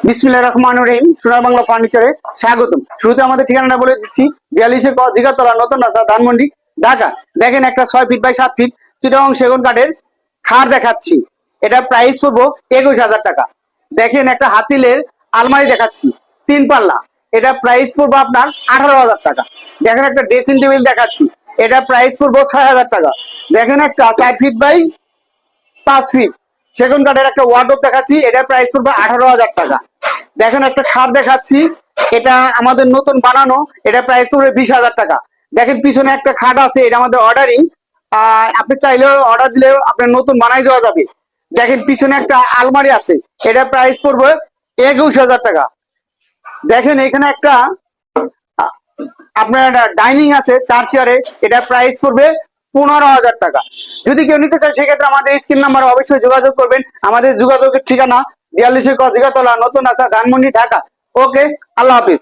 বিসমিল্লাহির রহমানির রহিম। সোনার বাংলা ফার্নিচারে স্বাগতম। শুরুতে আমাদের ঠিকানাটা বলে দিচ্ছি, 42 দিঘাতলা, নতুন রাস্তা, ধানমন্ডি, ঢাকা। দেখেন একটা 6 ফিট বাই 7 ফিট চিটাগং সেগুন কাঠের খাট দেখাচ্ছি। এটা প্রাইস পড়বো 21,000 টাকা। দেখেন একটা হাতিলের আলমারি দেখাচ্ছি 3 পাল্লা, এটা প্রাইস পড়বো আপনার 18,000 টাকা। দেখেন একটা ড্রেসিং টেবিল দেখাচ্ছি, এটা প্রাইস পড়বো 6,000 টাকা। দেখেন একটা 4 ফিট বাই 5 ফিট সেগুন কাঠের একটা ওয়ার্ডরোব দেখাচ্ছি, এটার প্রাইস পড়বে 18,000 টাকা। দেখেন একটা খাট দেখাচ্ছি, এটা আমাদের নতুন বানানো, এটা প্রাইস পড়বে 20,000 টাকা। দেখেন পিছনে একটা খাট আছে, এটা আমাদের অর্ডারিং, আপনি চাইলেও অর্ডার দিলেও আপনার নতুন বানাই দেওয়া যাবে। দেখেন পিছনে একটা আলমারি আছে, এটা প্রাইস পড়বে 21,000 টাকা। দেখেন এখানে একটা আহ, আপনার ডাইনিং আছে 4 চেয়ারে, এটা প্রাইস পড়বে 15,000 টাকা। যদি কেউ নিতে চায় সেক্ষেত্রে আমাদের স্ক্রিন নাম্বারে অবশ্যই যোগাযোগ করবেন। আমাদের যোগাযোগের ঠিকানা 42 দিঘাতলা, নতুন রাস্তা, ধানমন্ডি, ঢাকা। ওকে, আল্লাহ হাফিজ।